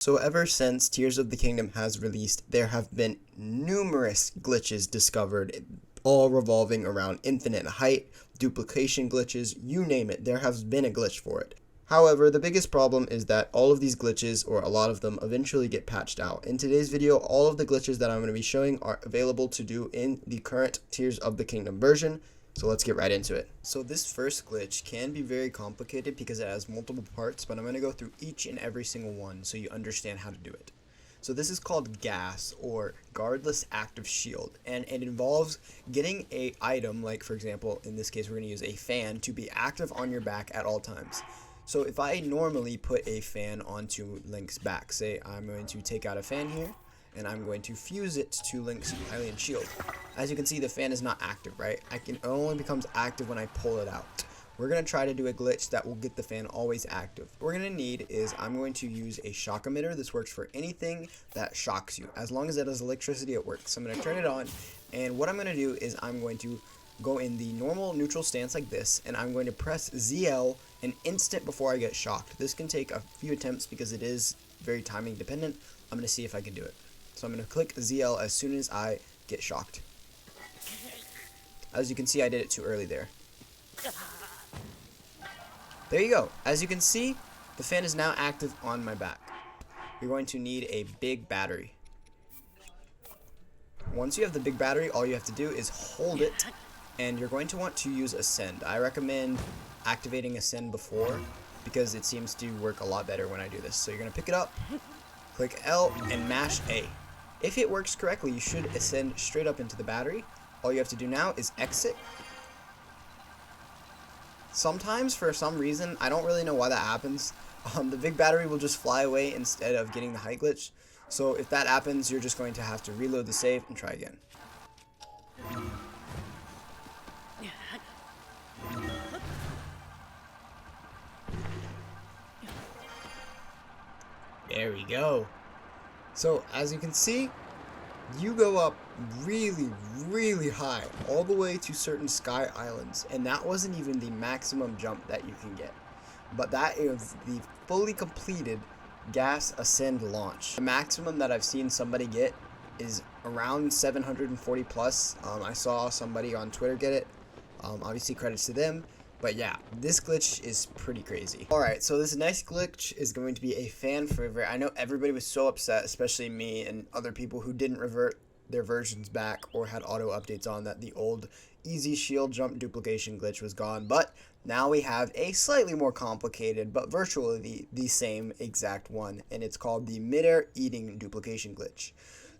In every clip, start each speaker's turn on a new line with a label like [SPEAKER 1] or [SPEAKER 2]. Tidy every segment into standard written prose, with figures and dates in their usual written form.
[SPEAKER 1] So ever since Tears of the Kingdom has released, there have been numerous glitches discovered, all revolving around infinite height, duplication glitches, you name it, there has been a glitch for it. However, the biggest problem is that all of these glitches, or a lot of them, eventually get patched out. In today's video, all of the glitches that I'm going to be showing are available to do in the current Tears of the Kingdom version. So let's get right into it. So this first glitch can be very complicated because it has multiple parts, but I'm going to go through each and every single one so you understand how to do it. So this is called G.A.S, or Guardless Assisted Shield, and it involves getting a item, like for example, in this case we're going to use a fan, to be active on your back at all times. So if I normally put a fan onto Link's back, say I'm going to take out a fan here, and I'm going to fuse it to Link's Hylian shield. As you can see, the fan is not active, right? It only becomes active when I pull it out. We're going to try to do a glitch that will get the fan always active. What we're going to need is I'm going to use a shock emitter. This works for anything that shocks you. As long as it has electricity, it works. So I'm going to turn it on, and what I'm going to do is I'm going to go in the normal neutral stance like this, and I'm going to press ZL an instant before I get shocked. This can take a few attempts because it is very timing dependent. I'm going to see if I can do it. So I'm going to click ZL as soon as I get shocked. As you can see, I did it too early there. There you go. As you can see, the fan is now active on my back. You're going to need a big battery. Once you have the big battery, all you have to do is hold it, and you're going to want to use Ascend. I recommend activating Ascend before because it seems to work a lot better when I do this. So you're going to pick it up, click L, and mash A. If it works correctly, you should ascend straight up into the battery. All you have to do now is exit. Sometimes, for some reason, I don't really know why that happens, the big battery will just fly away instead of getting the height glitch. So if that happens, you're just going to have to reload the save and try again. There we go. So as you can see, you go up really high, all the way to certain sky islands, and that wasn't even the maximum jump that you can get, but that is the fully completed G.A.S Ascend launch. The maximum that I've seen somebody get is around 740 plus. I saw somebody on Twitter get it. Obviously credits to them. But yeah, this glitch is pretty crazy. Alright, so this next glitch is going to be a fan favorite. I know everybody was so upset, especially me and other people who didn't revert their versions back or had auto updates on, that the old easy shield jump duplication glitch was gone. But now we have a slightly more complicated, but virtually the same exact one, and it's called the midair eating duplication glitch.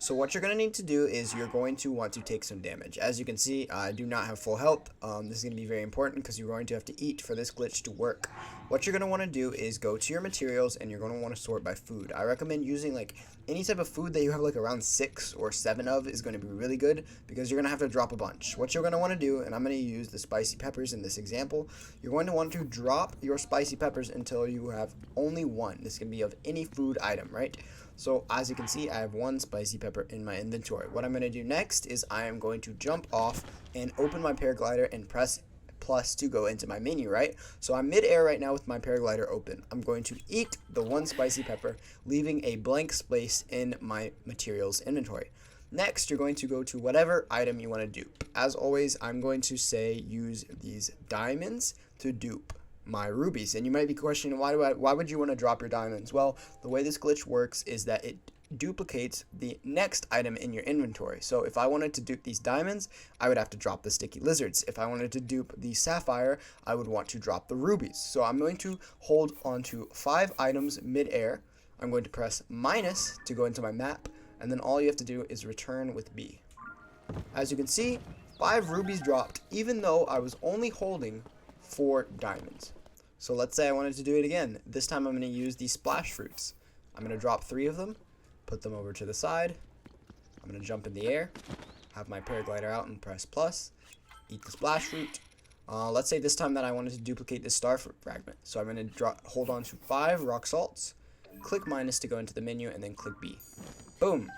[SPEAKER 1] So what you're going to need to do is you're going to want to take some damage. As you can see, I do not have full health. This is going to be very important because you're going to have to eat for this glitch to work. What you're going to want to do is go to your materials, and you're going to want to sort by food. I recommend using like any type of food that you have like around 6 or 7 of is going to be really good because you're going to have to drop a bunch. What you're going to want to do, and I'm going to use the spicy peppers in this example, you're going to want to drop your spicy peppers until you have only one. This can be of any food item, right? So as you can see, I have 1 spicy pepper in my inventory. What I'm going to do next is I am going to jump off and open my paraglider and press plus to go into my menu, right? So I'm mid-air right now with my paraglider open. I'm going to eat the 1 spicy pepper, leaving a blank space in my materials inventory. Next, you're going to go to whatever item you want to dupe. As always, I'm going to say use these diamonds to dupe my rubies. And you might be questioning, why would you want to drop your diamonds? Well, the way this glitch works is that it duplicates the next item in your inventory. So if I wanted to dupe these diamonds, I would have to drop the sticky lizards. If I wanted to dupe the sapphire, I would want to drop the rubies. So I'm going to hold on to 5 items mid-air. I'm going to press minus to go into my map, and then all you have to do is return with B. As you can see, 5 rubies dropped, even though I was only holding 4 diamonds. So let's say I wanted to do it again. This time I'm going to use these splash fruits. I'm going to drop 3 of them, put them over to the side. I'm going to jump in the air, have my paraglider out and press plus, eat the splash fruit. Let's say this time that I wanted to duplicate this star fragment. So I'm going to hold on to 5 rock salts, click minus to go into the menu, and then click B. Boom.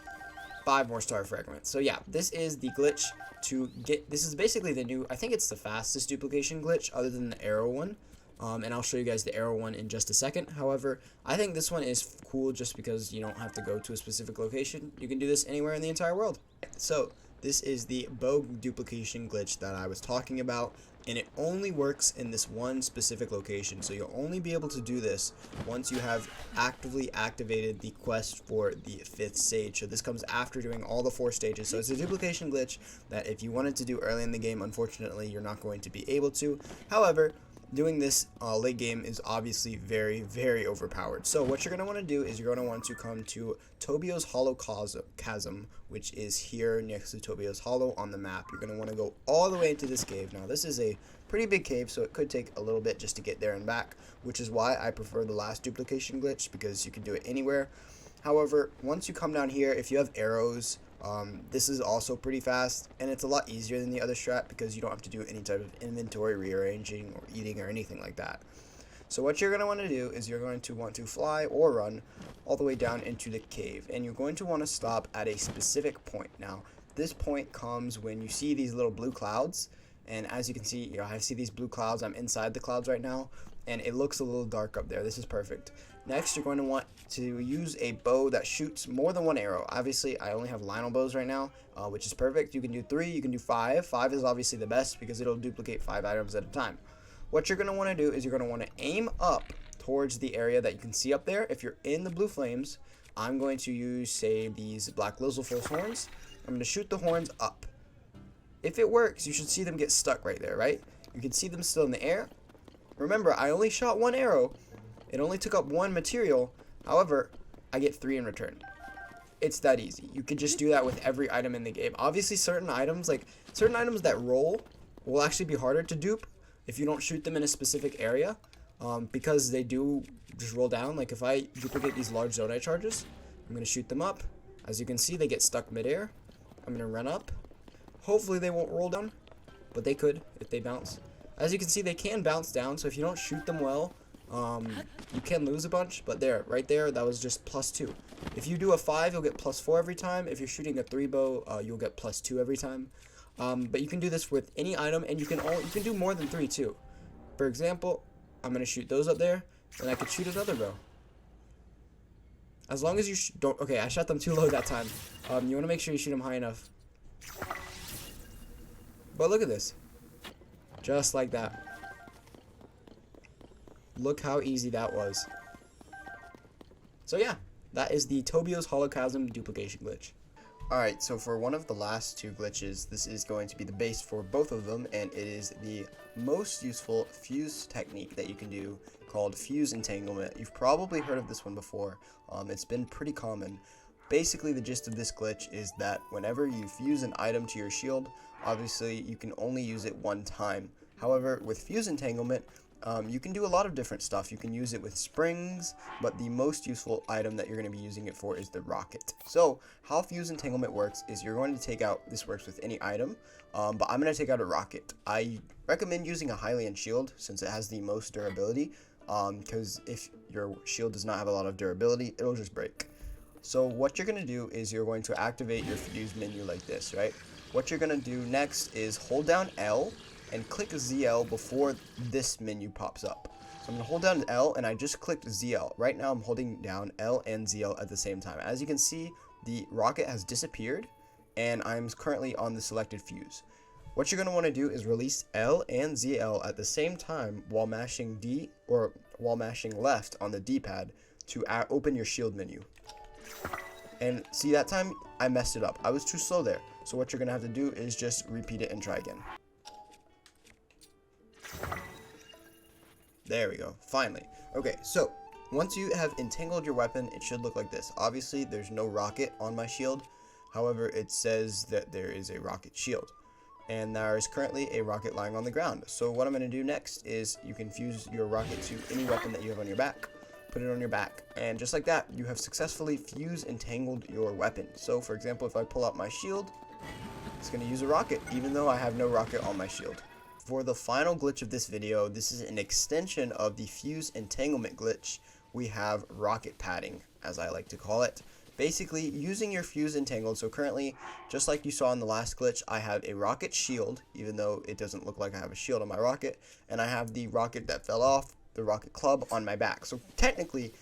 [SPEAKER 1] 5 more star fragments. So yeah, this is the glitch to get, this is basically the new, I think it's the fastest duplication glitch other than the arrow one. and I'll show you guys the arrow one in just a second. However, I think this one is cool just because you don't have to go to a specific location. You can do this anywhere in the entire world. So this is the bow duplication glitch that I was talking about, and it only works in this one specific location. So you'll only be able to do this once you have actively activated the quest for the 5th stage. So this comes after doing all the 4 stages. So it's a duplication glitch that if you wanted to do early in the game, unfortunately you're not going to be able to. However, doing this late game is obviously very, very overpowered. So what you're going to want to do is you're going to want to come to Tobio's Hollow Chasm, which is here next to Tobio's Hollow on the map. You're going to want to go all the way into this cave. Now this is a pretty big cave, so it could take a little bit just to get there and back, which is why I prefer the last duplication glitch, because you can do it anywhere. However, once you come down here, if you have arrows, this is also pretty fast, and it's a lot easier than the other strat because you don't have to do any type of inventory rearranging or eating or anything like that. So what you're going to want to do is you're going to want to fly or run all the way down into the cave, and you're going to want to stop at a specific point. Now this point comes when you see these little blue clouds, and as you can see, I see these blue clouds. I'm inside the clouds right now, and it looks a little dark up there. This is perfect. Next, you're going to want to use a bow that shoots more than 1 arrow. Obviously, I only have Lionel bows right now, which is perfect. You can do 3, you can do 5. 5 is obviously the best because it'll duplicate 5 items at a time. What you're going to want to do is you're going to want to aim up towards the area that you can see up there. If you're in the blue flames, I'm going to use, say, these Black Lizzelful's horns. I'm going to shoot the horns up. If it works, you should see them get stuck right there, right? You can see them still in the air. Remember, I only shot 1 arrow. It only took up 1 material. However, I get 3 in return. It's that easy. You could just do that with every item in the game. Obviously, certain items that roll will actually be harder to dupe if you don't shoot them in a specific area, because they do just roll down. Like if I duplicate these large zonite charges, I'm going to shoot them up. As you can see, they get stuck midair. I'm going to run up. Hopefully they won't roll down, but they could if they bounce. As you can see, they can bounce down, so if you don't shoot them well, you can lose a bunch. But there, right there, that was just +2. If you do a 5, you'll get +4 every time. If you're shooting a 3 bow, you'll get +2 every time. But you can do this with any item, and you can do more than 3 too. For example, I'm gonna shoot those up there, and I could shoot another bow. As long as you don't. Okay, I shot them too low that time. You want to make sure you shoot them high enough. But look at this, just like that. Look how easy that was. So yeah, that is the Tobio's Hollow Chasm duplication glitch. Alright, so for one of the last 2 glitches, this is going to be the base for both of them, and it is the most useful fuse technique that you can do, called Fuse Entanglement. You've probably heard of this one before. It's been pretty common. Basically, the gist of this glitch is that whenever you fuse an item to your shield, obviously you can only use it 1 time. However, with Fuse Entanglement, you can do a lot of different stuff. You can use it with springs, but the most useful item that you're going to be using it for is the rocket. So how Fuse Entanglement works is you're going to take out, this works with any item, but I'm going to take out a rocket. I recommend using a Hylian shield since it has the most durability, because if your shield does not have a lot of durability, it'll just break. So what you're going to do is you're going to activate your fuse menu like this, right? What you're going to do next is hold down L and click ZL before this menu pops up. So I'm going to hold down L, and I just clicked ZL. Right now I'm holding down L and ZL at the same time. As you can see, the rocket has disappeared, and I'm currently on the selected fuse. What you're going to want to do is release L and ZL at the same time while mashing D, or while mashing left on the D-pad to open your shield menu. And see, that time I messed it up. I was too slow there. So what you're going to have to do is just repeat it and try again. There we go, finally. Okay, so once you have entangled your weapon, it should look like this. Obviously, there's no rocket on my shield. However, it says that there is a rocket shield. And there is currently a rocket lying on the ground. So what I'm going to do next is you can fuse your rocket to any weapon that you have on your back. Put it on your back. And just like that, you have successfully fuse entangled your weapon. So for example, if I pull out my shield, it's going to use a rocket, even though I have no rocket on my shield. For the final glitch of this video, this is an extension of the Fuse Entanglement glitch. We have Rocketpadding, as I like to call it. basically using your fuse entangled. So currently, just like you saw in the last glitch, I have a rocket shield, even though it doesn't look like I have a shield on my rocket, and I have the rocket that fell off, the rocket club, on my back. So technically,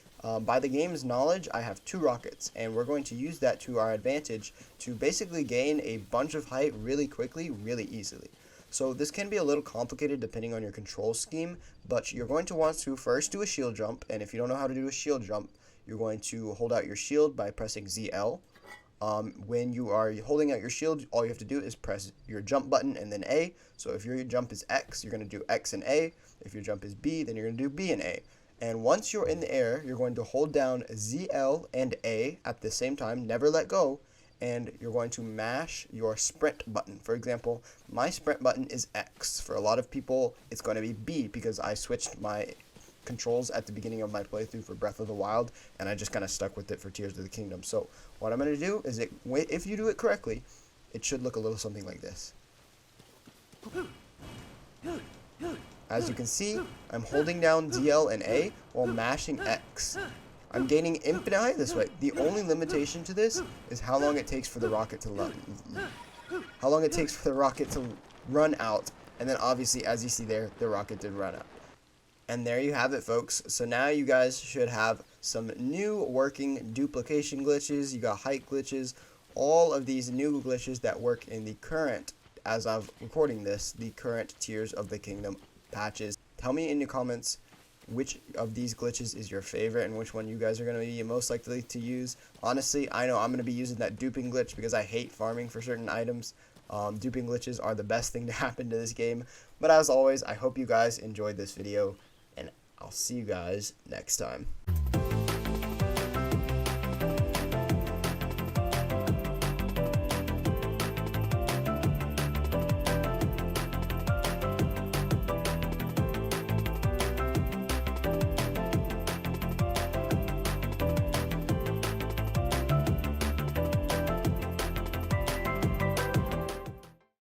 [SPEAKER 1] by the game's knowledge, I have 2 rockets, and we're going to use that to our advantage to basically gain a bunch of height really quickly, really easily. So this can be a little complicated depending on your control scheme, but you're going to want to first do a shield jump, and if you don't know how to do a shield jump, you're going to hold out your shield by pressing ZL. When you are holding out your shield, all you have to do is press your jump button and then A. So if your jump is X, you're going to do X and A. If your jump is B, then you're going to do B and A. And once you're in the air, you're going to hold down ZL and A at the same time, never let go, and you're going to mash your sprint button. For example, my sprint button is X. For a lot of people, it's going to be B because I switched my controls at the beginning of my playthrough for Breath of the Wild, and I just kind of stuck with it for Tears of the Kingdom. So what I'm going to do is, if you do it correctly, it should look a little something like this. As you can see, I'm holding down ZL and A while mashing X. I'm gaining infinite height this way. The only limitation to this is how long it takes for the rocket to run out. And then obviously, as you see there, the rocket did run out. And there you have it, folks. So now you guys should have some new working duplication glitches. You got height glitches, all of these new glitches that work in the current, as of recording this, the current Tears of the Kingdom patches. Tell me in the comments which of these glitches is your favorite and which one you guys are going to be most likely to use. Honestly, I know I'm going to be using that duping glitch because I hate farming for certain items. Duping glitches are the best thing to happen to this game. But as always, I hope you guys enjoyed this video, and I'll see you guys next time.